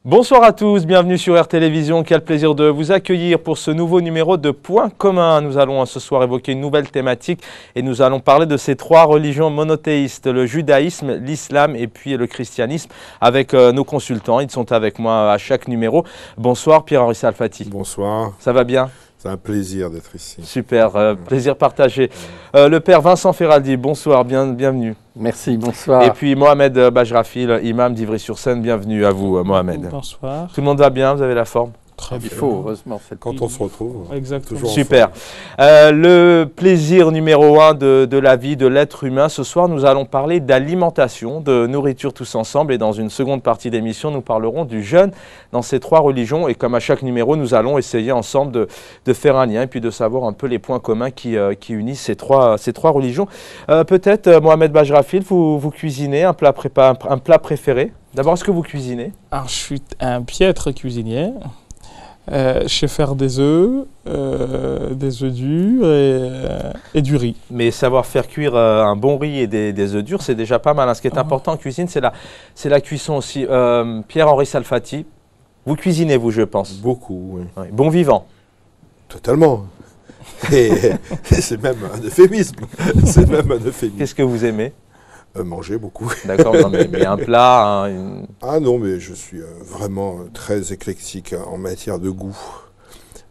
Bonsoir à tous, bienvenue sur Air Télévision. Quel plaisir de vous accueillir pour ce nouveau numéro de Point commun. Nous allons ce soir évoquer une nouvelle thématique et nous allons parler de ces trois religions monothéistes, le judaïsme, l'islam et puis le christianisme, avec nos consultants. Ils sont avec moi à chaque numéro. Bonsoir Pierre-Henri Salfati. Bonsoir. Ça va bien ? C'est un plaisir d'être ici. Super, plaisir partagé. Le père Vincent Ferraldi, bonsoir, bienvenue. Merci, bonsoir. Et puis Mohamed Bajrafil, imam d'Ivry-sur-Seine, bienvenue à vous Mohamed. Bonsoir. Tout le monde va bien, vous avez la forme ? Très bien. Il faut, heureusement. Quand on se retrouve, Exactement. toujours Super. Le plaisir numéro 1 de la vie de l'être humain. Ce soir, nous allons parler d'alimentation, de nourriture tous ensemble. Et dans une seconde partie d'émission, nous parlerons du jeûne dans ces trois religions. Et comme à chaque numéro, nous allons essayer ensemble de faire un lien et puis de savoir un peu les points communs qui unissent ces trois religions. Peut-être, Mohamed Bajrafil, vous cuisinez un plat préféré. D'abord, est-ce que vous cuisinez ? Alors, je suis un piètre cuisinier. Je sais faire des œufs durs et du riz. Mais savoir faire cuire un bon riz et des œufs durs, c'est déjà pas mal. Ce qui est important en cuisine, c'est la cuisson aussi. Pierre-Henri Salfati, vous cuisinez, vous, je pense. beaucoup, oui. Oui. Bon vivant. Totalement. Et c'est même un euphémisme. C'est même un euphémisme. Qu'est-ce que vous aimez ? Manger beaucoup. D'accord, non, mais un plat, Ah non, mais je suis vraiment très éclectique en matière de goût.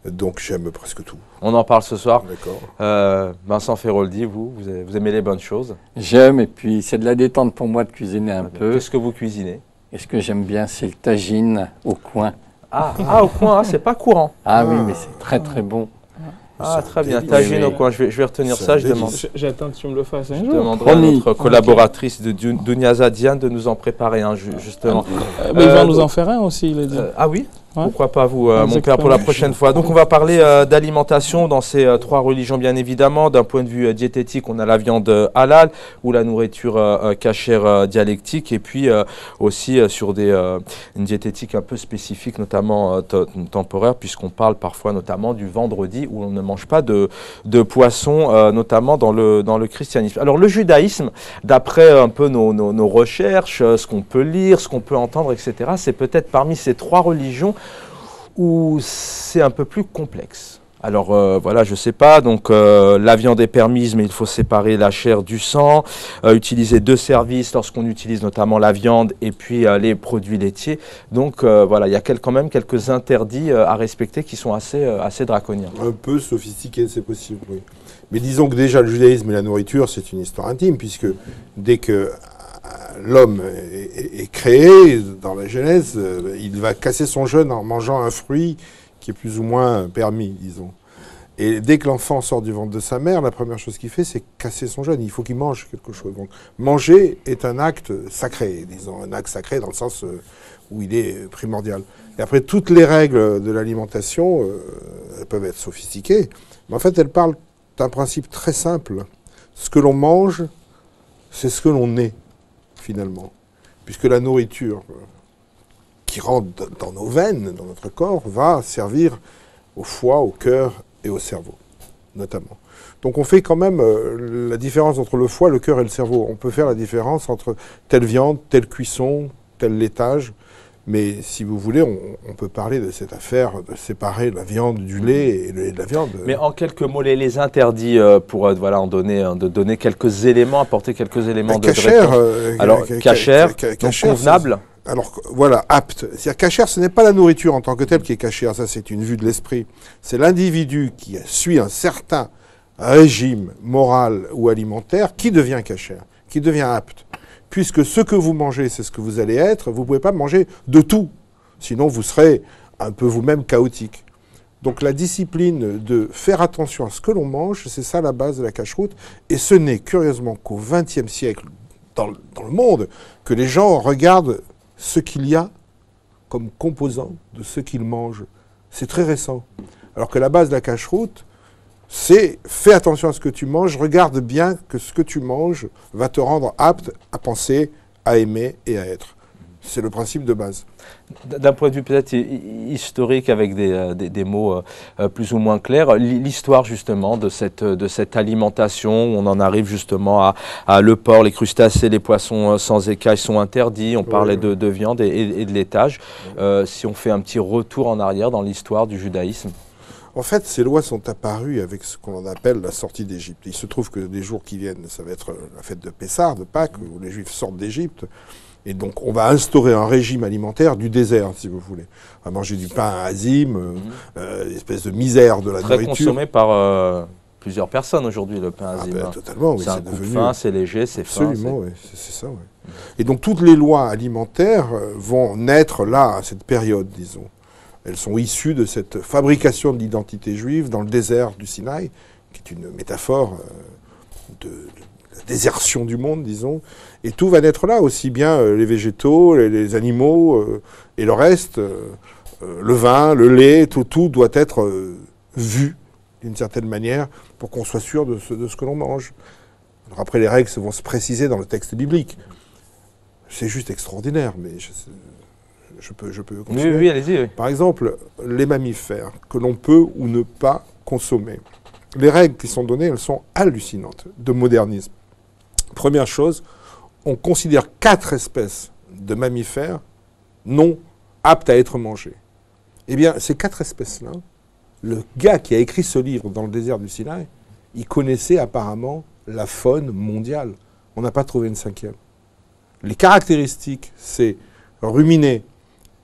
Donc j'aime presque tout. on en parle ce soir. D'accord. Vincent Ferraldi, vous aimez les bonnes choses ? J'aime, et puis c'est de la détente pour moi de cuisiner un peu. Qu'est-ce que vous cuisinez ? Et ce que j'aime bien, c'est le tagine au coin. Au coin, c'est pas courant. Ah oui, mais c'est très très bon. Ah, très bien. délice. Tagine Oui, au oui. coin, je vais retenir C'est ça. un Je demande. délice. J'attends que tu me le fasses un Je jour. demanderai à Promis. notre collaboratrice de Dunia Zadiane de nous en préparer un, justement. Mais il va nous en faire un aussi, il a dit. Ah oui ? Ouais. Pourquoi pas vous, mon père, Exactement. pour la prochaine fois. Donc on va parler d'alimentation dans ces trois religions, bien évidemment. D'un point de vue diététique, on a la viande halal ou la nourriture cachère dialectique. Et puis aussi sur une diététique un peu spécifique, notamment temporaire, puisqu'on parle parfois notamment du vendredi où on ne mange pas de poisson, notamment dans le christianisme. Alors le judaïsme, d'après un peu nos recherches, ce qu'on peut lire, ce qu'on peut entendre, etc., c'est peut-être parmi ces trois religions où c'est un peu plus complexe. Alors voilà, je ne sais pas, donc la viande est permise, mais il faut séparer la chair du sang, utiliser deux services lorsqu'on utilise notamment la viande et puis les produits laitiers. Donc voilà, il y a quand même quelques interdits à respecter qui sont assez draconiens. Un peu sophistiqué, c'est possible, oui. Mais disons que déjà le judaïsme et la nourriture, c'est une histoire intime, puisque dès que l'homme est créé dans la Genèse, il va casser son jeûne en mangeant un fruit qui est plus ou moins permis, disons. Et dès que l'enfant sort du ventre de sa mère, la première chose qu'il fait, c'est casser son jeûne. Il faut qu'il mange quelque chose. Donc, manger est un acte sacré, disons, un acte sacré dans le sens où il est primordial. Et après, toutes les règles de l'alimentation, elles peuvent être sophistiquées, mais en fait, elles parlent d'un principe très simple. Ce que l'on mange, c'est ce que l'on est, finalement. Puisque la nourriture qui rentre dans nos veines, dans notre corps, va servir au foie, au cœur et au cerveau, notamment. Donc on fait quand même la différence entre le foie, le cœur et le cerveau. On peut faire la différence entre telle viande, telle cuisson, tel laitage. Mais si vous voulez, on peut parler de cette affaire de séparer la viande du lait et le lait de la viande. Mais en quelques mots, les interdits pour en donner quelques éléments, apporter quelques éléments de cachère, réponse. Alors, cachère, donc convenable. Alors voilà, apte. C'est-à-dire cachère, ce n'est pas la nourriture en tant que telle qui est cachère, ça c'est une vue de l'esprit. C'est l'individu qui suit un certain régime moral ou alimentaire qui devient cachère, qui devient apte. Puisque ce que vous mangez, c'est ce que vous allez être, vous ne pouvez pas manger de tout. Sinon, vous serez un peu vous-même chaotique. Donc la discipline de faire attention à ce que l'on mange, c'est ça la base de la cacheroute. Et ce n'est curieusement qu'au XXe siècle, dans le monde, que les gens regardent ce qu'il y a comme composant de ce qu'ils mangent. C'est très récent. Alors que la base de la cacheroute, c'est fais attention à ce que tu manges, regarde bien que ce que tu manges va te rendre apte à penser, à aimer et à être. C'est le principe de base. D'un point de vue peut-être historique, avec des mots plus ou moins clairs, l'histoire justement de cette alimentation, où on en arrive justement à le porc, les crustacés, les poissons sans écailles sont interdits, on parlait de viande et de laitage. Si on fait un petit retour en arrière dans l'histoire du judaïsme. En fait, ces lois sont apparues avec ce qu'on appelle la sortie d'Égypte. Il se trouve que les jours qui viennent, ça va être la fête de Pessah, de Pâques, où les Juifs sortent d'Égypte. Et donc, on va instaurer un régime alimentaire du désert, si vous voulez. On va manger du pain à azim, une espèce de misère de la nourriture. Très consommé par plusieurs personnes aujourd'hui, le pain azim. Totalement, oui. C'est un coup de faim, c'est léger, c'est fin. Absolument, oui, c'est ça, oui. Et donc, toutes les lois alimentaires vont naître là, à cette période, disons. Elles sont issues de cette fabrication de l'identité juive dans le désert du Sinaï, qui est une métaphore de la désertion du monde, disons. Et tout va naître là, aussi bien les végétaux, les animaux et le reste, le vin, le lait, tout doit être vu d'une certaine manière pour qu'on soit sûr de ce que l'on mange. Alors après, les règles vont se préciser dans le texte biblique. C'est juste extraordinaire, mais je peux continuer. Oui, allez-y. Oui. Par exemple, les mammifères que l'on peut ou ne pas consommer. Les règles qui sont données, elles sont hallucinantes de modernisme. Première chose, on considère 4 espèces de mammifères non aptes à être mangées. Eh bien, ces 4 espèces-là, le gars qui a écrit ce livre dans le désert du Sinaï, il connaissait apparemment la faune mondiale. On n'a pas trouvé une 5e. Les caractéristiques, c'est ruminer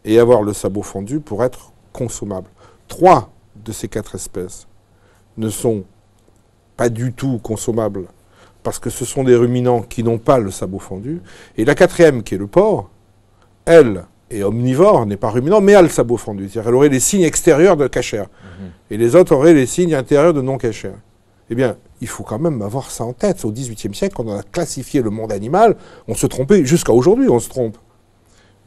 et avoir le sabot fendu pour être consommable. 3 de ces 4 espèces ne sont pas du tout consommables parce que ce sont des ruminants qui n'ont pas le sabot fendu. Et la 4e, qui est le porc, elle est omnivore, n'est pas ruminant, mais a le sabot fendu. C'est-à-dire qu'elle aurait les signes extérieurs de cachère. Et les autres auraient les signes intérieurs de non-cachère. Eh bien, il faut quand même avoir ça en tête. Au XVIIIe siècle, quand on a classifié le monde animal, on se trompait. Jusqu'à aujourd'hui, on se trompe.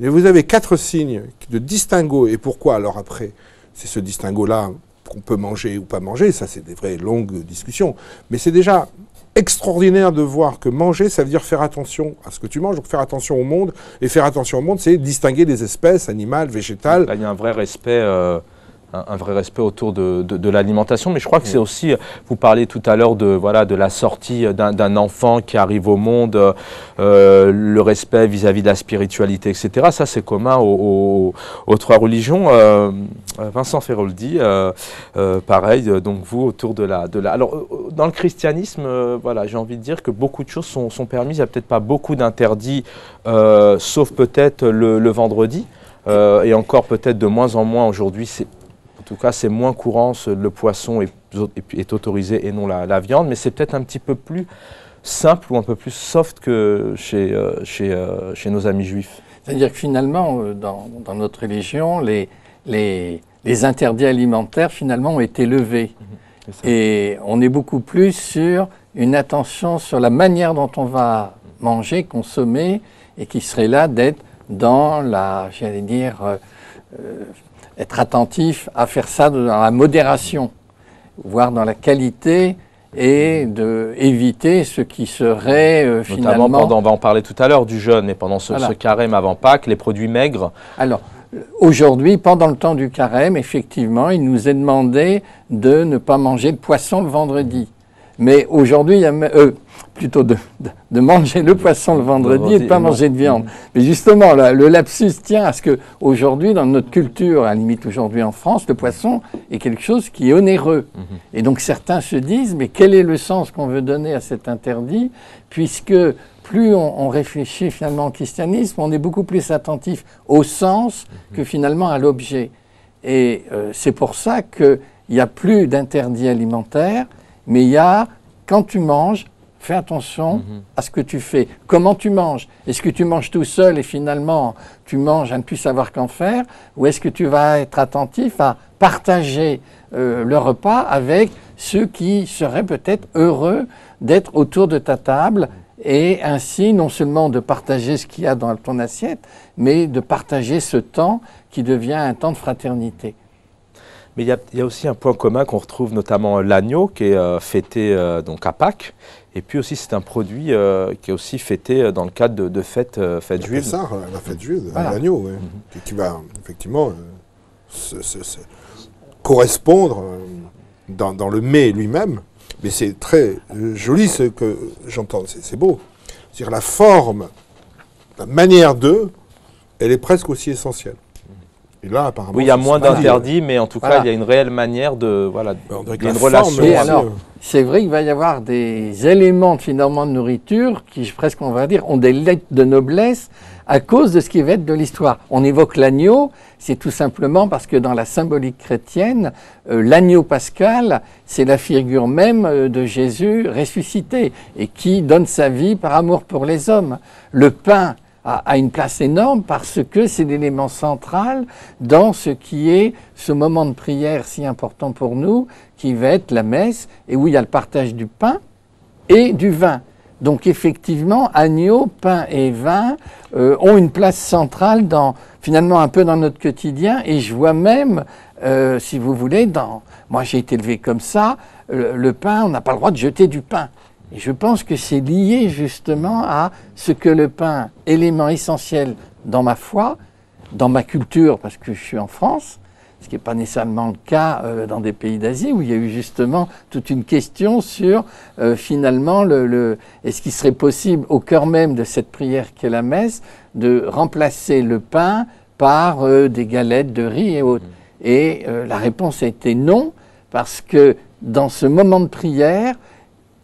Et vous avez 4 signes de distinguo. Et pourquoi alors après, c'est ce distinguo-là qu'on peut manger ou pas manger. Ça, c'est des vraies longues discussions. Mais c'est déjà extraordinaire de voir que manger, ça veut dire faire attention à ce que tu manges, donc faire attention au monde. Et faire attention au monde, c'est distinguer des espèces animales, végétales. Là, il y a un vrai respect autour de l'alimentation, mais je crois que c'est aussi, vous parliez tout à l'heure de la sortie d'un enfant qui arrive au monde, le respect vis-à-vis de la spiritualité, etc. Ça, c'est commun aux 3 religions. Vincent Feroldi, pareil, donc vous, autour de la... Alors, dans le christianisme, voilà, j'ai envie de dire que beaucoup de choses sont permises. Il n'y a peut-être pas beaucoup d'interdits, sauf peut-être le vendredi, et encore peut-être de moins en moins aujourd'hui. En tout cas, c'est moins courant, le poisson est autorisé et non la viande, mais c'est peut-être un petit peu plus simple ou un peu plus soft que chez nos amis juifs. C'est-à-dire que finalement, dans notre religion, les interdits alimentaires finalement ont été levés. Et on est beaucoup plus sur une attention sur la manière dont on va manger, consommer, et qui serait là d'être dans être attentif à faire ça dans la modération, voire dans la qualité, et d'éviter ce qui serait finalement... Notamment on va en parler tout à l'heure du jeûne, et pendant ce carême avant Pâques, les produits maigres. Alors, aujourd'hui, pendant le temps du carême, effectivement, il nous est demandé de ne pas manger de poisson le vendredi. Mais aujourd'hui, il y a plutôt de manger le poisson le vendredi et de ne pas manger de viande. Mais justement, le lapsus tient à ce qu'aujourd'hui, dans notre culture, à la limite aujourd'hui en France, le poisson est quelque chose qui est onéreux. Et donc certains se disent, mais quel est le sens qu'on veut donner à cet interdit, puisque plus on réfléchit finalement au christianisme, on est beaucoup plus attentif au sens que finalement à l'objet. Et c'est pour ça qu'il n'y a plus d'interdit alimentaire, mais il y a, quand tu manges, fais attention à ce que tu fais. Comment tu manges? Est-ce que tu manges tout seul et finalement tu manges à ne plus savoir qu'en faire? Ou est-ce que tu vas être attentif à partager le repas avec ceux qui seraient peut-être heureux d'être autour de ta table et ainsi non seulement de partager ce qu'il y a dans ton assiette, mais de partager ce temps qui devient un temps de fraternité? Mais il y a aussi un point commun qu'on retrouve notamment l'agneau qui est fêté donc à Pâques. Et puis aussi c'est un produit qui est aussi fêté dans le cadre de fêtes juives. C'est ça, la fête juive, Voilà. l'agneau, ouais, qui va effectivement correspondre dans le mets lui-même. Mais c'est très joli ce que j'entends, c'est beau. C'est-à-dire la forme, la manière d'eux, elle est presque aussi essentielle. Et là, apparemment, Oui, il y a moins c'est pas d'interdits, mais en tout cas, Voilà. il y a une réelle manière de... Voilà, On dirait il que y a la une forme, relation. Et aussi, alors, c'est vrai qu'il va y avoir des éléments finalement de nourriture qui, presque on va dire, ont des lettres de noblesse à cause de ce qui va être de l'histoire. On évoque l'agneau, c'est tout simplement parce que dans la symbolique chrétienne, l'agneau pascal, c'est la figure même de Jésus ressuscité et qui donne sa vie par amour pour les hommes. Le pain a une place énorme parce que c'est l'élément central dans ce qui est ce moment de prière si important pour nous, qui va être la messe, et où il y a le partage du pain et du vin. Donc effectivement, agneau, pain et vin ont une place centrale finalement un peu dans notre quotidien, et je vois même, si vous voulez, moi j'ai été élevé comme ça, le pain, on n'a pas le droit de jeter du pain. Et je pense que c'est lié justement à ce que le pain, élément essentiel dans ma foi, dans ma culture, parce que je suis en France, ce qui n'est pas nécessairement le cas dans des pays d'Asie, où il y a eu justement toute une question sur finalement est-ce qu'il serait possible, au cœur même de cette prière qu'est la messe, de remplacer le pain par des galettes de riz et autres. Et la réponse a été non, parce que dans ce moment de prière,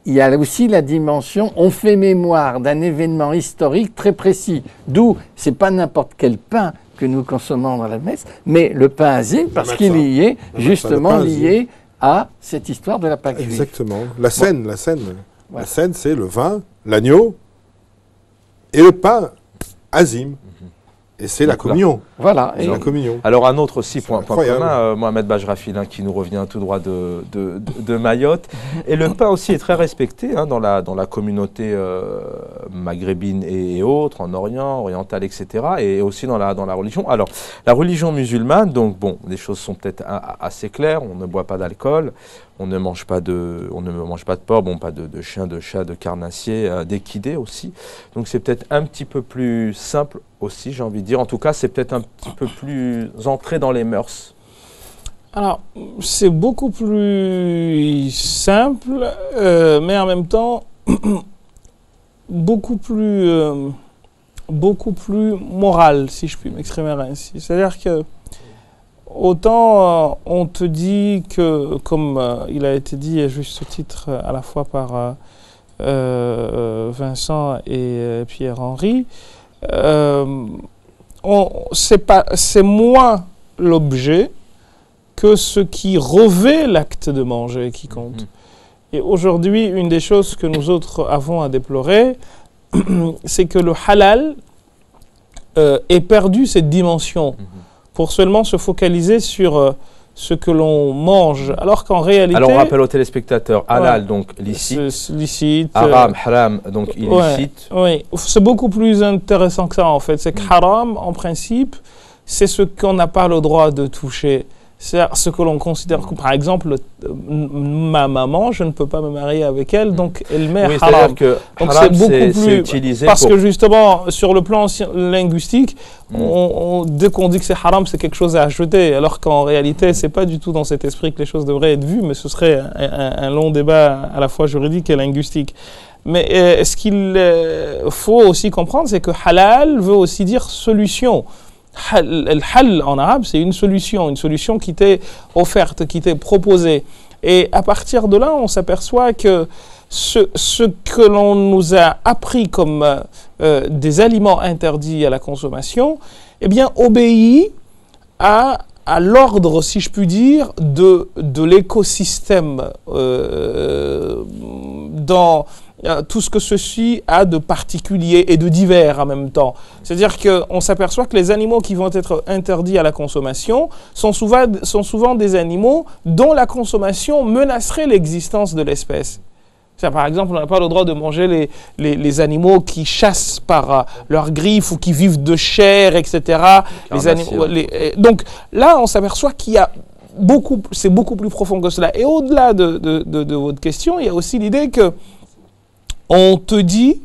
il y a aussi la dimension, on fait mémoire d'un événement historique très précis. D'où, c'est pas n'importe quel pain que nous consommons dans la messe, mais le pain asile, parce qu'il est lié, justement lié à cette histoire de la Pâque juive. Exactement. La scène. La scène, c'est le vin, l'agneau et le pain azim. Et c'est la communion. Voilà. C'est la communion. Alors un autre aussi point incroyable. commun, Mohamed Bajrafil, qui nous revient tout droit de Mayotte. Et le pain aussi est très respecté dans la communauté maghrébine et autres, en Orient, oriental, etc. Et aussi dans la religion. Alors la religion musulmane, donc bon, les choses sont peut-être assez claires. On ne boit pas d'alcool, on ne mange pas de porc, bon, pas de chien, de chat, de carnassier, d'équidés aussi. Donc c'est peut-être un petit peu plus simple aussi, j'ai envie de dire. En tout cas, c'est peut-être un petit peu plus entré dans les mœurs. Alors, c'est beaucoup plus simple, mais en même temps, beaucoup plus moral, si je puis m'exprimer ainsi. C'est-à-dire que, autant on te dit que, comme il a été dit à juste titre à la fois par Vincent et Pierre-Henri, c'est moins l'objet que ce qui revêt l'acte de manger qui compte. Et aujourd'hui, une des choses que nous autres avons à déplorer, c'est que le halal ait perdu cette dimension pour seulement se focaliser sur ce que l'on mange, alors qu'en réalité... Alors on rappelle aux téléspectateurs, halal, donc licite, haram, haram, donc illicite. Oui, c'est beaucoup plus intéressant que ça en fait. C'est que haram, en principe, c'est ce qu'on n'a pas le droit de toucher. C'est ce que l'on considère que, par exemple, ma maman, je ne peux pas me marier avec elle, donc elle met haram. Que donc haram, c'est beaucoup plus utilisé parce que justement, sur le plan linguistique, dès qu'on dit que c'est haram, c'est quelque chose à acheter, alors qu'en réalité, c'est pas du tout dans cet esprit que les choses devraient être vues, mais ce serait un long débat à la fois juridique et linguistique. Mais ce qu'il faut aussi comprendre, c'est que halal veut aussi dire solution. Le hal en arabe, c'est une solution qui t'est offerte, qui t'est proposée. Et à partir de là, on s'aperçoit que ce que l'on nous a appris comme des aliments interdits à la consommation, eh bien, obéit à l'ordre, si je puis dire, de l'écosystème dans tout ce que ceci a de particulier et de divers en même temps. C'est-à-dire qu'on s'aperçoit que les animaux qui vont être interdits à la consommation sont souvent des animaux dont la consommation menacerait l'existence de l'espèce. Par exemple, on n'a pas le droit de manger les animaux qui chassent par leurs griffes ou qui vivent de chair, etc. Donc là, on s'aperçoit qu'il y a c'est beaucoup plus profond que cela. Et au-delà de votre question, il y a aussi l'idée que on te dit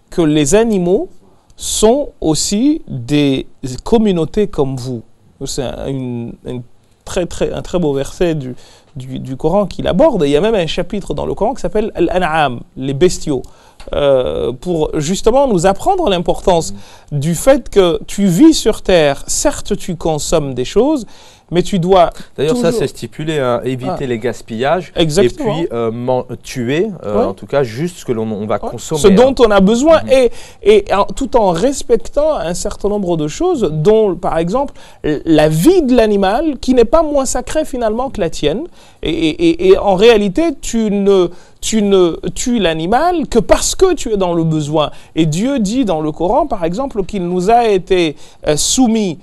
que les animaux sont aussi des communautés comme vous. C'est un très beau verset du Coran qui l'aborde. Il y a même un chapitre dans le Coran qui s'appelle Al-An'am, les bestiaux, pour justement nous apprendre l'importance du fait que tu vis sur terre, certes tu consommes des choses, mais tu dois D'ailleurs, toujours... ça, c'est stipulé, hein, éviter les gaspillages. Exactement. Et puis tuer, en tout cas, juste ce que l'on va consommer. Ce dont on a besoin, tout en respectant un certain nombre de choses, dont, par exemple, la vie de l'animal, qui n'est pas moins sacrée finalement que la tienne. Et en réalité, tu ne tues l'animal que parce que tu es dans le besoin. Et Dieu dit dans le Coran, par exemple, qu'il nous a été soumis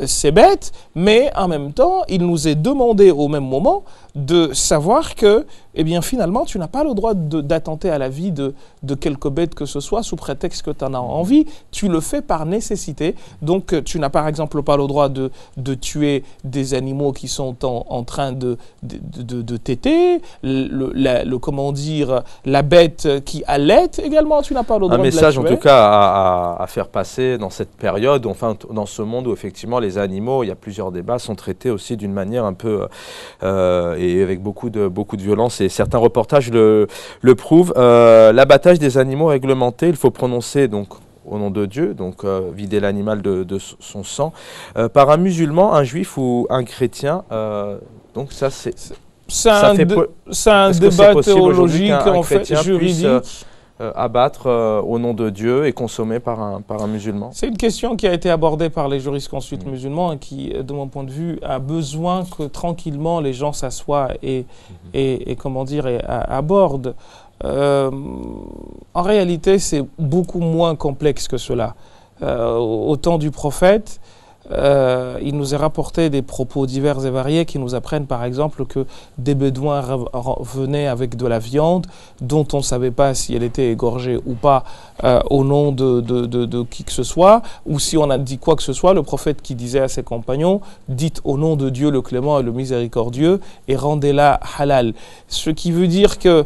ces bêtes, mais en même temps, il nous est demandé au même moment de savoir que, eh bien, finalement, tu n'as pas le droit d'attenter à la vie de quelque bête que ce soit sous prétexte que tu en as envie. Tu le fais par nécessité. Donc, tu n'as par exemple pas le droit de tuer des animaux qui sont en train de téter. Comment dire, la bête qui allait également, tu n'as pas le droit de la tuer. Un message en tout cas à faire passer dans cette période, enfin dans ce monde où effectivement les animaux, il y a plusieurs débats, sont traités aussi d'une manière un peu et avec beaucoup de violence, et certains reportages le prouvent. L'abattage des animaux réglementé, il faut prononcer donc au nom de Dieu, donc vider l'animal de son sang, par un musulman, un juif ou un chrétien. Donc ça c'est... C'est un débat théologique, en fait, juridique. Abattre au nom de Dieu et consommer par un musulman. C'est une question qui a été abordée par les jurisconsultes musulmans et qui, de mon point de vue, a besoin que tranquillement les gens s'assoient et comment dire, abordent. En réalité, c'est beaucoup moins complexe que cela. Au temps du prophète, il nous est rapporté des propos divers et variés qui nous apprennent par exemple que des bédouins venaient avec de la viande dont on ne savait pas si elle était égorgée ou pas au nom de qui que ce soit, ou si on a dit quoi que ce soit, le prophète qui disait à ses compagnons, dites au nom de Dieu le clément et le miséricordieux et rendez-la halal. Ce qui veut dire que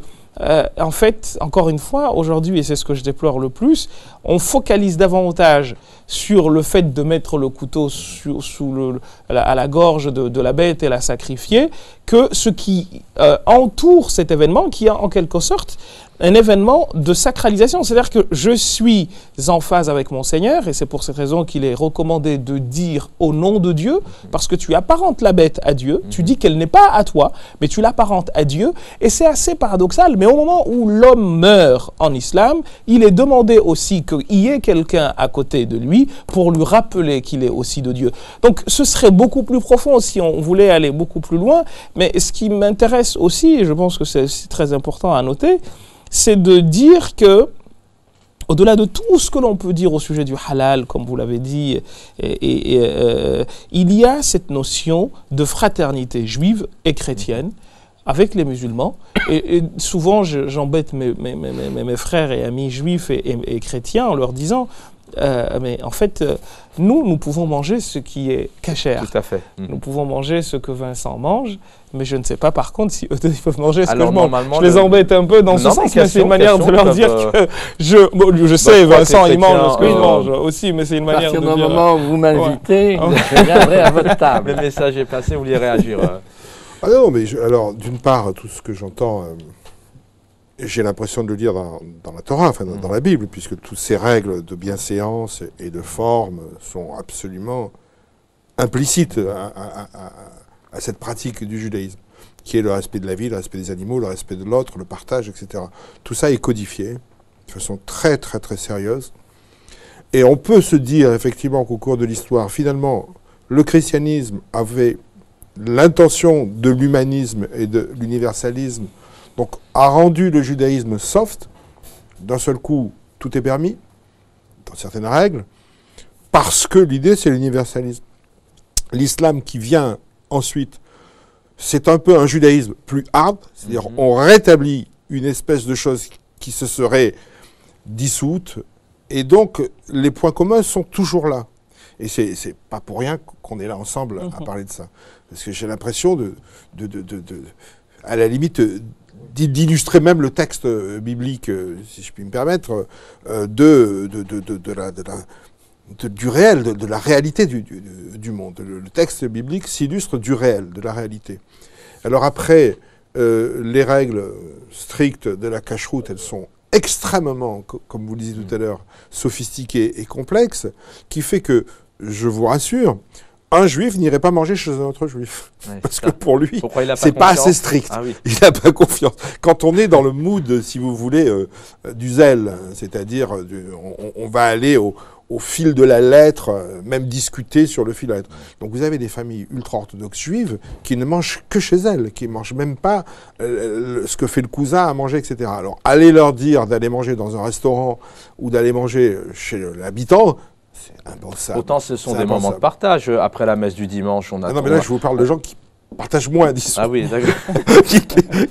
en fait, encore une fois, aujourd'hui, et c'est ce que je déplore le plus, on focalise davantage sur le fait de mettre le couteau à la gorge de la bête et la sacrifier, que ce qui entoure cet événement, qui est en quelque sorte un événement de sacralisation. C'est-à-dire que je suis en phase avec mon Seigneur, et c'est pour cette raison qu'il est recommandé de dire au nom de Dieu, parce que tu apparentes la bête à Dieu, tu dis qu'elle n'est pas à toi, mais tu l'apparentes à Dieu, et c'est assez paradoxal, mais au moment où l'homme meurt en islam, il est demandé aussi qu'il y ait quelqu'un à côté de lui pour lui rappeler qu'il est aussi de Dieu. Donc ce serait beaucoup plus profond si on voulait aller beaucoup plus loin, mais ce qui m'intéresse aussi, et je pense que c'est très important à noter, c'est de dire que, au-delà de tout ce que l'on peut dire au sujet du halal, comme vous l'avez dit, il y a cette notion de fraternité juive et chrétienne avec les musulmans. Et souvent, j'embête mes frères et amis juifs et chrétiens en leur disant... mais en fait, nous pouvons manger ce qui est kasher. Tout à fait. Nous pouvons manger ce que Vincent mange, mais je ne sais pas par contre si eux ils peuvent manger ce que je mange. Je les embête un peu dans ce sens, mais c'est une manière de leur dire que je sais, Vincent il mange ce qu'il mange aussi, mais c'est une manière de dire... À partir du moment où vous m'invitez, je viendrai à votre table. Le message est passé, vous vouliez réagir Ah non, mais alors d'une part, tout ce que j'entends... j'ai l'impression de le lire dans la Torah, enfin dans la Bible, puisque toutes ces règles de bienséance et de forme sont absolument implicites à cette pratique du judaïsme, qui est le respect de la vie, le respect des animaux, le respect de l'autre, le partage, etc. Tout ça est codifié de façon très très très sérieuse. Et on peut se dire effectivement qu'au cours de l'histoire, finalement, le christianisme avait l'intention de l'humanisme et de l'universalisme, donc a rendu le judaïsme soft. D'un seul coup, tout est permis, dans certaines règles, parce que l'idée, c'est l'universalisme. L'islam qui vient ensuite, c'est un peu un judaïsme plus hard, c'est-à-dire on rétablit une espèce de chose qui se serait dissoute, et donc les points communs sont toujours là. Et c'est pas pour rien qu'on est là ensemble à parler de ça. Parce que j'ai l'impression à la limite, d'illustrer même le texte biblique, si je puis me permettre, du réel, de la réalité du monde. Le texte biblique s'illustre du réel, de la réalité. Alors après, les règles strictes de la cacheroute, elles sont extrêmement, comme vous le disiez tout à l'heure, sophistiquées et complexes, qui fait que, je vous rassure, un juif n'irait pas manger chez un autre juif. Ouais, parce que pour lui, c'est pas assez strict. Ah, oui. Il n'a pas confiance. Quand on est dans le mood, si vous voulez, du zèle, c'est-à-dire on va aller au fil de la lettre, même discuter sur le fil de la lettre. Donc vous avez des familles ultra-orthodoxes juives qui ne mangent que chez elles, qui ne mangent même pas ce que fait le cousin à manger, etc. Alors allez leur dire d'aller manger dans un restaurant ou d'aller manger chez l'habitant, c'est impensable. Pourtant, ce sont des moments de partage. Après la messe du dimanche, on a... non, mais là, je vous parle de gens qui partagent moins, disons. Ah oui, d'accord.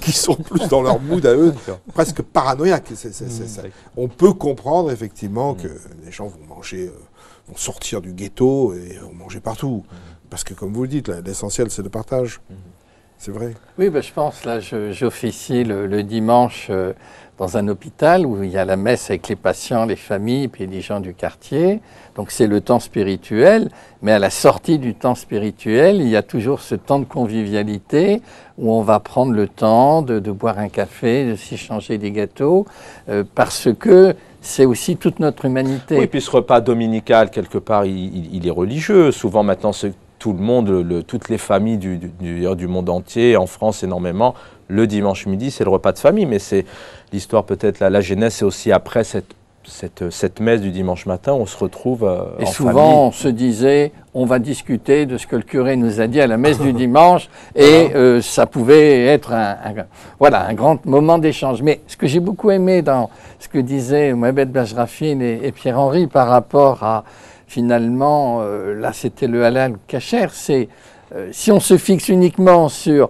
qui sont plus dans leur mood à eux, presque paranoïaques. On peut comprendre, effectivement, que les gens vont manger, vont sortir du ghetto et vont manger partout. Parce que, comme vous le dites, l'essentiel, c'est le partage. C'est vrai. Oui, ben, je pense, là, j'officie le dimanche dans un hôpital où il y a la messe avec les patients, les familles, puis les gens du quartier. Donc c'est le temps spirituel, mais à la sortie du temps spirituel, il y a toujours ce temps de convivialité où on va prendre le temps de boire un café, de s'échanger des gâteaux, parce que c'est aussi toute notre humanité. Oui, puis ce repas dominical, quelque part, il est religieux. Souvent maintenant, tout le monde, toutes les familles du monde entier, en France énormément, le dimanche midi, c'est le repas de famille. Mais c'est l'histoire peut-être, la genèse, c'est aussi après cette messe du dimanche matin, on se retrouve en famille. Et souvent, on se disait, on va discuter de ce que le curé nous a dit à la messe du dimanche, et ça pouvait être un grand moment d'échange. Mais ce que j'ai beaucoup aimé dans ce que disaient Mohamed Bajrafine et Pierre-Henri par rapport à, finalement, là c'était le halal kasher, c'est si on se fixe uniquement sur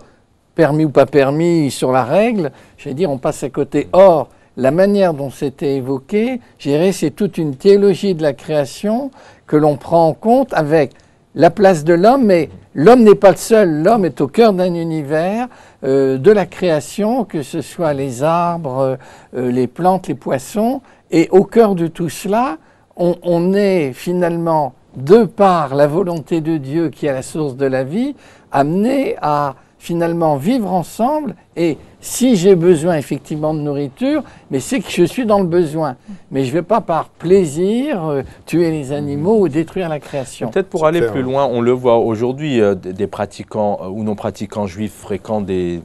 permis ou pas permis, sur la règle, je vais dire, on passe à côté. Or, la manière dont c'était évoqué, je dirais, c'est toute une théologie de la création que l'on prend en compte avec la place de l'homme, mais l'homme n'est pas le seul. L'homme est au cœur d'un univers de la création, que ce soit les arbres, les plantes, les poissons. Et au cœur de tout cela, on est finalement, de par la volonté de Dieu qui est la source de la vie, amené à finalement vivre ensemble. Et si j'ai besoin effectivement de nourriture, mais c'est que je suis dans le besoin. Mais je ne vais pas par plaisir tuer les animaux ou détruire la création. Peut-être pour aller plus loin, on le voit aujourd'hui, des pratiquants ou non pratiquants juifs fréquentent des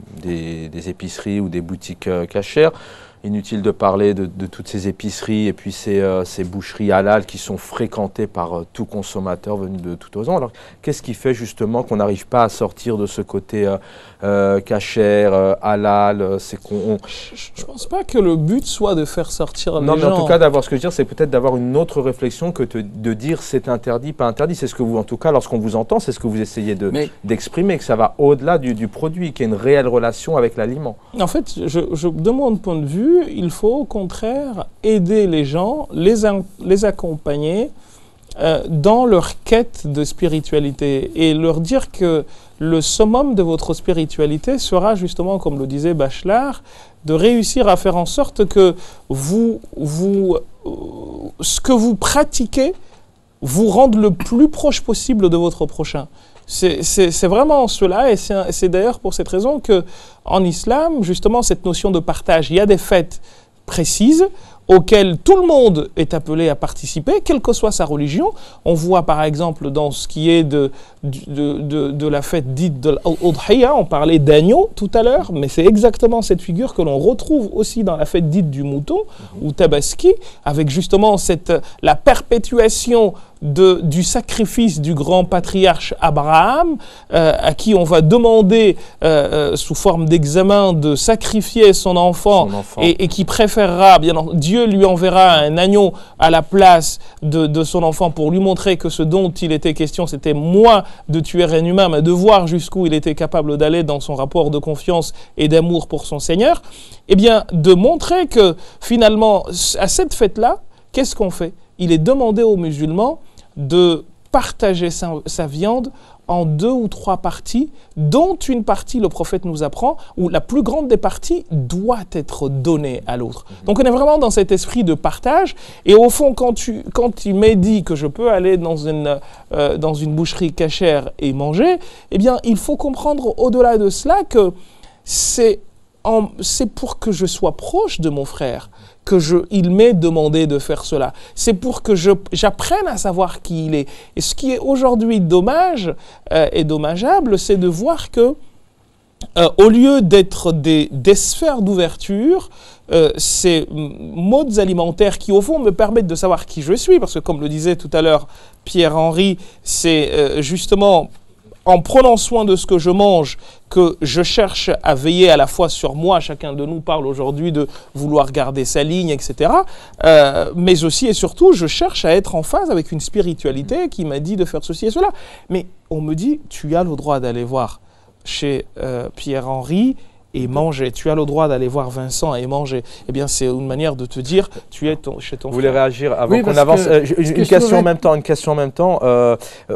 épiceries ou des boutiques cachères. Inutile de parler de toutes ces épiceries et puis ces boucheries halal qui sont fréquentées par tout consommateur venu de tout horizon. Alors, qu'est-ce qui fait justement qu'on n'arrive pas à sortir de ce côté kasher, halal? Je ne pense pas que le but soit de faire sortir les gens. Non, mais en tout cas, ce que je veux dire, c'est peut-être d'avoir une autre réflexion que de dire c'est interdit, pas interdit. C'est ce que vous, en tout cas, lorsqu'on vous entend, c'est ce que vous essayez d'exprimer, que ça va au-delà du produit, qu'il y a une réelle relation avec l'aliment. En fait, de mon point de vue, il faut au contraire aider les gens, les accompagner dans leur quête de spiritualité et leur dire que le summum de votre spiritualité sera justement, comme le disait Bachelard, de réussir à faire en sorte que ce que vous pratiquez vous rende le plus proche possible de votre prochain. C'est vraiment cela, et c'est d'ailleurs pour cette raison qu'en islam, justement, cette notion de partage, il y a des fêtes précises auxquelles tout le monde est appelé à participer, quelle que soit sa religion. On voit par exemple dans ce qui est de la fête dite de l'Udhiya, on parlait d'agneau tout à l'heure, mais c'est exactement cette figure que l'on retrouve aussi dans la fête dite du mouton, ou Tabaski, avec justement la perpétuation du sacrifice du grand patriarche Abraham, à qui on va demander sous forme d'examen de sacrifier son enfant. Et qui préférera, bien Dieu lui enverra un agneau à la place de son enfant pour lui montrer que ce dont il était question, c'était moins de tuer un humain, mais de voir jusqu'où il était capable d'aller dans son rapport de confiance et d'amour pour son Seigneur. Eh bien, de montrer que finalement, à cette fête-là, qu'est-ce qu'on fait? Il est demandé aux musulmans de partager sa viande en 2 ou 3 parties, dont une partie, le prophète nous apprend, où la plus grande des parties doit être donnée à l'autre. Donc on est vraiment dans cet esprit de partage, et au fond, quand il m'est dit que je peux aller dans une boucherie cachère et manger, eh bien, il faut comprendre au-delà de cela que c'est pour que je sois proche de mon frère qu'il m'est demandé de faire cela. C'est pour que j'apprenne à savoir qui il est. Et ce qui est aujourd'hui dommage et dommageable, c'est de voir que, au lieu d'être des sphères d'ouverture, ces modes alimentaires qui, au fond, me permettent de savoir qui je suis, parce que, comme le disait tout à l'heure Pierre-Henri, c'est justement en prenant soin de ce que je mange, que je cherche à veiller à la fois sur moi, chacun de nous parle aujourd'hui de vouloir garder sa ligne, etc. Mais aussi et surtout, je cherche à être en phase avec une spiritualité qui m'a dit de faire ceci et cela. Mais on me dit, tu as le droit d'aller voir chez Pierre-Henri et manger. Tu as le droit d'aller voir Vincent et manger. Eh bien, c'est une manière de te dire, tu es chez ton frère. Vous voulez réagir avant qu'on avance? Une question en même temps.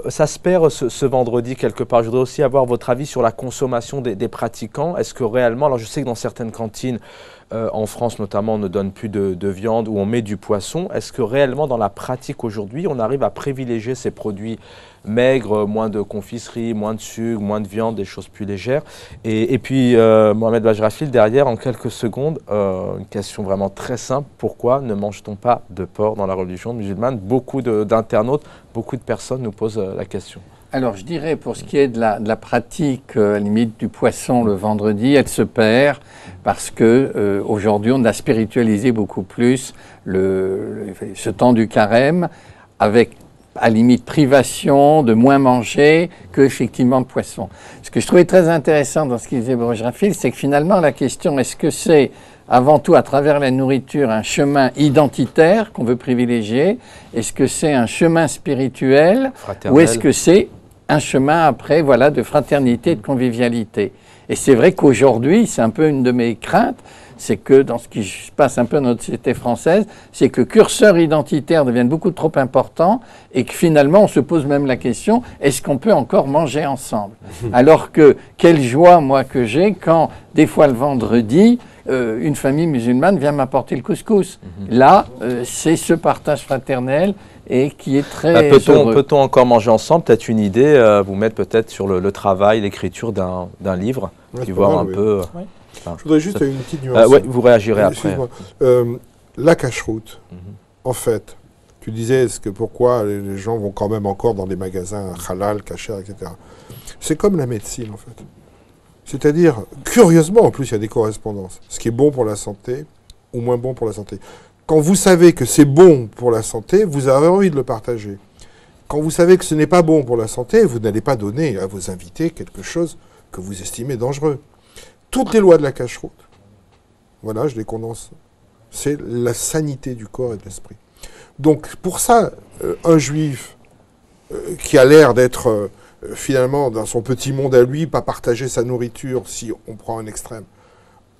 Ça se perd ce vendredi quelque part. Je voudrais aussi avoir votre avis sur la consommation des pratiquants. Est-ce que réellement, alors je sais que dans certaines cantines, en France notamment, on ne donne plus de viande ou on met du poisson. Est-ce que réellement, dans la pratique aujourd'hui, on arrive à privilégier ces produits maigres, moins de confiserie, moins de sucre, moins de viande, des choses plus légères? Et puis, Mohamed Bajrafil, derrière, en quelques secondes, une question vraiment très simple. Pourquoi ne mange-t-on pas de porc dans la religion musulmane? Beaucoup d'internautes, beaucoup de personnes nous posent la question. Alors, je dirais, pour ce qui est de la pratique, à la limite, du poisson le vendredi, elle se perd parce que aujourd'hui, on a spiritualisé beaucoup plus ce temps du carême avec, à la limite, privation de moins manger que, effectivement, de poisson. Ce que je trouvais très intéressant dans ce qu'il disait Bajrafil, c'est que finalement, la question, est-ce que c'est avant tout, à travers la nourriture, un chemin identitaire qu'on veut privilégier? Est-ce que c'est un chemin spirituel? Ou est-ce que c'est un chemin après, voilà, de fraternité, de convivialité? Et c'est vrai qu'aujourd'hui, c'est un peu une de mes craintes, c'est que dans ce qui se passe un peu dans notre société française, c'est que curseurs identitaires deviennent beaucoup trop importants et que finalement, on se pose même la question, est-ce qu'on peut encore manger ensemble? Alors que, quelle joie, moi, que j'ai quand, des fois le vendredi, une famille musulmane vient m'apporter le couscous. Là, c'est ce partage fraternel et qui est très heureux. Peut-on encore manger ensemble? Peut-être une idée, vous mettre peut-être sur le travail, l'écriture d'un livre, puis voir un peu... Je voudrais juste une petite nuance. Oui, vous réagirez après. La cache-route, en fait, tu disais pourquoi les gens vont quand même encore dans des magasins halal, kasher, etc. C'est comme la médecine, en fait. C'est-à-dire, curieusement, en plus, il y a des correspondances. Ce qui est bon pour la santé ou moins bon pour la santé. Quand vous savez que c'est bon pour la santé, vous avez envie de le partager. Quand vous savez que ce n'est pas bon pour la santé, vous n'allez pas donner à vos invités quelque chose que vous estimez dangereux. Toutes les lois de la cache-route, voilà, je les condense, c'est la sanité du corps et de l'esprit. Donc, pour ça, un juif qui a l'air d'être finalement dans son petit monde à lui, pas partager sa nourriture si on prend un extrême,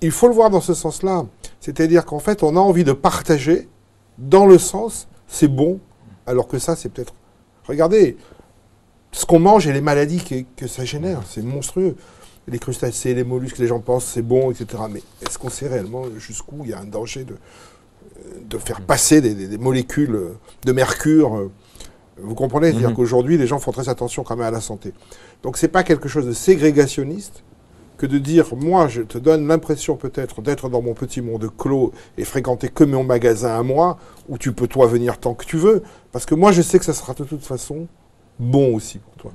il faut le voir dans ce sens-là. C'est-à-dire qu'en fait, on a envie de partager dans le sens, c'est bon, alors que ça, c'est peut-être... Regardez, ce qu'on mange et les maladies que ça génère, c'est monstrueux. Les crustacés, les mollusques, les gens pensent c'est bon, etc. Mais est-ce qu'on sait réellement jusqu'où il y a un danger de faire passer des molécules de mercure? Vous comprenez? C'est-à-dire qu'aujourd'hui, les gens font très attention quand même à la santé. Donc, ce n'est pas quelque chose de ségrégationniste que de dire, moi, je te donne l'impression peut-être d'être dans mon petit monde clos et fréquenter que mon magasin à moi, où tu peux, toi, venir tant que tu veux. Parce que moi, je sais que ça sera de toute façon bon aussi pour toi.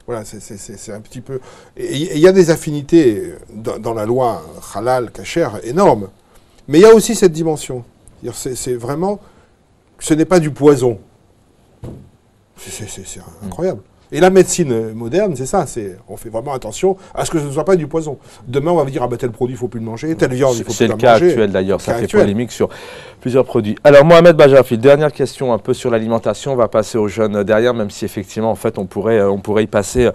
Voilà, c'est un petit peu... Et il y a des affinités dans la loi halal, kasher, énormes. Mais il y a aussi cette dimension. C'est vraiment... Ce n'est pas du poison. C'est incroyable. Et la médecine moderne, c'est ça. On fait vraiment attention à ce que ce ne soit pas du poison. Demain, on va dire, ah ben tel produit, il ne faut plus le manger. Telle viande, il faut plus la manger. C'est le cas actuel d'ailleurs. Ça fait polémique sur plusieurs produits. Alors, Mohamed Bajrafil, dernière question un peu sur l'alimentation. On va passer aux jeunes derrière, même si effectivement, en fait, on pourrait y passer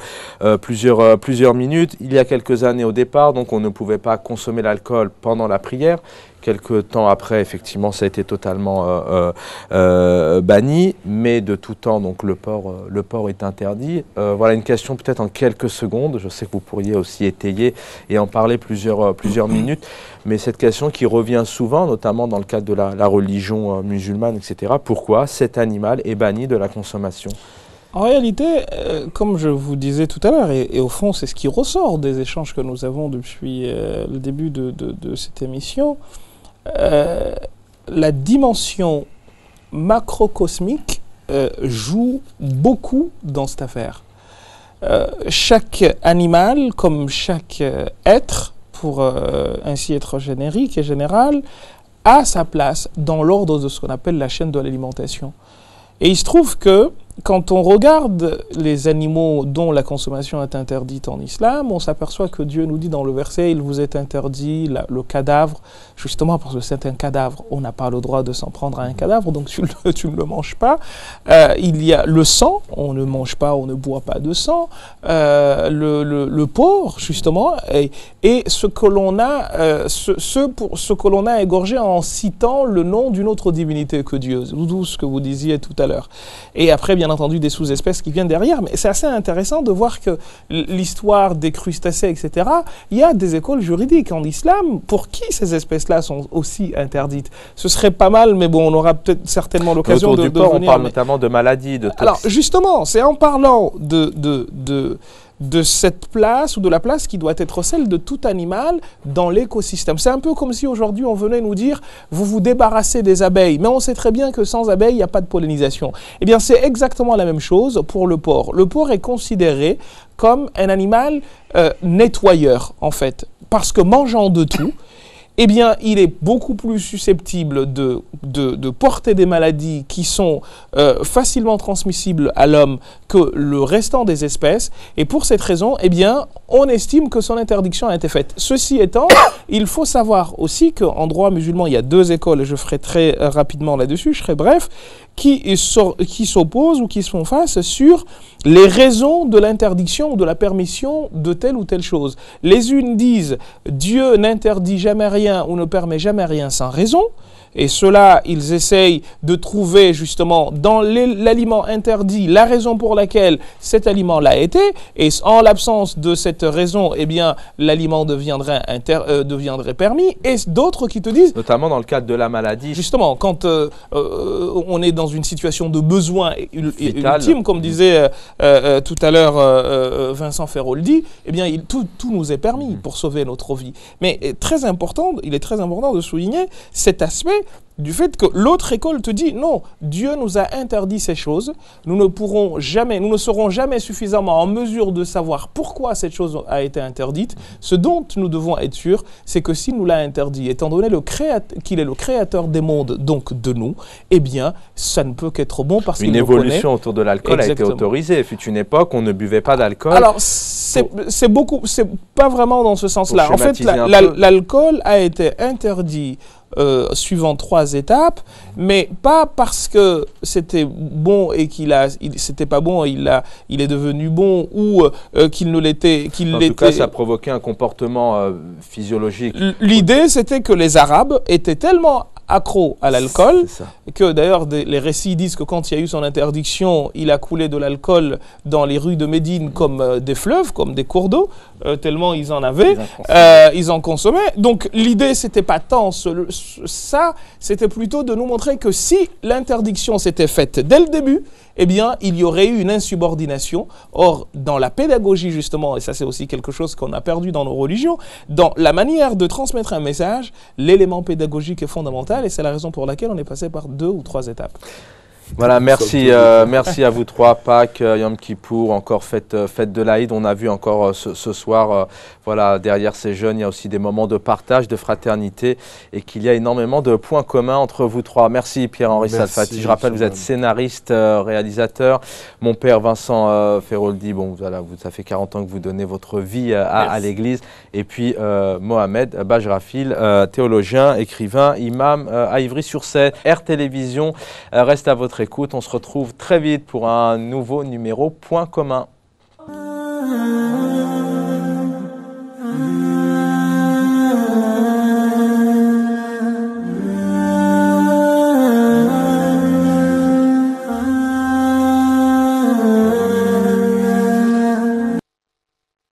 plusieurs minutes. Il y a quelques années au départ, donc on ne pouvait pas consommer l'alcool pendant la prière. Quelques temps après, effectivement, ça a été totalement banni, mais de tout temps, donc le porc est interdit. Voilà une question peut-être en quelques secondes. Je sais que vous pourriez aussi étayer et en parler plusieurs minutes, mais cette question qui revient souvent, notamment dans le cadre de la religion musulmane, etc. Pourquoi cet animal est banni de la consommation ? En réalité, comme je vous disais tout à l'heure, et au fond c'est ce qui ressort des échanges que nous avons depuis le début de cette émission, la dimension macrocosmique joue beaucoup dans cette affaire. Chaque animal, comme chaque être, pour ainsi être générique et général, a sa place dans l'ordre de ce qu'on appelle la chaîne de l'alimentation. Et il se trouve que quand on regarde les animaux dont la consommation est interdite en islam, on s'aperçoit que Dieu nous dit dans le verset « Il vous est interdit le cadavre », justement parce que c'est un cadavre. On n'a pas le droit de s'en prendre à un cadavre, donc tu ne le manges pas. Il y a le sang, on ne mange pas, on ne boit pas de sang. Le porc, justement, et ce que l'on a, ce que l'on a égorgé en citant le nom d'une autre divinité que Dieu, d'où ce que vous disiez tout à l'heure. Et après, bien entendu, des sous-espèces qui viennent derrière, mais c'est assez intéressant de voir que l'histoire des crustacés, etc., il y a des écoles juridiques en islam pour qui ces espèces-là sont aussi interdites. Ce serait pas mal, mais bon, on aura peut-être certainement l'occasion de venir. On parle mais... notamment de maladies, de toxiques. Alors, justement, c'est en parlant de cette place ou de la place qui doit être celle de tout animal dans l'écosystème. C'est un peu comme si aujourd'hui on venait nous dire vous vous débarrassez des abeilles, mais on sait très bien que sans abeilles il n'y a pas de pollinisation. Eh bien c'est exactement la même chose pour le porc. Le porc est considéré comme un animal nettoyeur en fait, parce que mangeant de tout, eh bien, il est beaucoup plus susceptible de porter des maladies qui sont facilement transmissibles à l'homme que le restant des espèces. Et pour cette raison, eh bien, on estime que son interdiction a été faite. Ceci étant, il faut savoir aussi qu'en droit musulman, il y a deux écoles, et je ferai très rapidement là-dessus, je serai bref, qui s'opposent ou qui se font face sur les raisons de l'interdiction ou de la permission de telle ou telle chose. Les unes disent « Dieu n'interdit jamais rien ou ne permet jamais rien sans raison ». Et cela, ils essayent de trouver justement dans l'aliment interdit la raison pour laquelle cet aliment l'a été. Et en l'absence de cette raison, eh bien, l'aliment deviendrait permis. Et d'autres qui te disent... Notamment dans le cadre de la maladie. Justement, quand on est dans une situation de besoin ultime, comme disait tout à l'heure Vincent Feroldi, eh bien, tout nous est permis pour sauver notre vie. Mais il est très important de souligner cet aspect du fait que l'autre école te dit non, Dieu nous a interdit ces choses, nous ne serons jamais suffisamment en mesure de savoir pourquoi cette chose a été interdite. Ce dont nous devons être sûrs, c'est que s'il nous l'a interdit, étant donné qu'il est le créateur des mondes, donc de nous, eh bien, ça ne peut qu'être bon parce qu'il nous connaît. Une évolution autour de l'alcool a été autorisée. Il fut une époque où on ne buvait pas d'alcool. Alors, c'est pas vraiment dans ce sens-là. En fait, l'alcool a été interdit suivant 3 étapes, mais pas parce que c'était bon et c'était pas bon et il est devenu bon ou qu'il ne l'était. En tout cas, ça a provoqué un comportement physiologique. L'idée, c'était que les Arabes étaient tellement accro à l'alcool, que d'ailleurs les récits disent que quand il y a eu son interdiction, il a coulé de l'alcool dans les rues de Médine comme des fleuves, comme des cours d'eau, tellement ils en avaient, ils en consommaient. Donc l'idée, c'était pas tant ça, c'était plutôt de nous montrer que si l'interdiction s'était faite dès le début, eh bien, il y aurait eu une insubordination. Or, dans la pédagogie, justement, et ça c'est aussi quelque chose qu'on a perdu dans nos religions, dans la manière de transmettre un message, l'élément pédagogique est fondamental et c'est la raison pour laquelle on est passé par 2 ou 3 étapes. Voilà, merci à vous trois. Pâques, Yom Kippour, encore fête de l'Aïd. On a vu encore ce soir, voilà, derrière ces jeunes, il y a aussi des moments de partage, de fraternité et qu'il y a énormément de points communs entre vous trois. Merci Pierre-Henri Salfati. Je rappelle, vous êtes scénariste, réalisateur. Mon père Vincent Feroldi, bon, voilà, ça fait 40 ans que vous donnez votre vie à l'église. Et puis Mohamed Bajrafil, théologien, écrivain, imam à Ivry-sur-Seine. Air Télévision reste à votre écoute. On se retrouve très vite pour un nouveau numéro Point commun.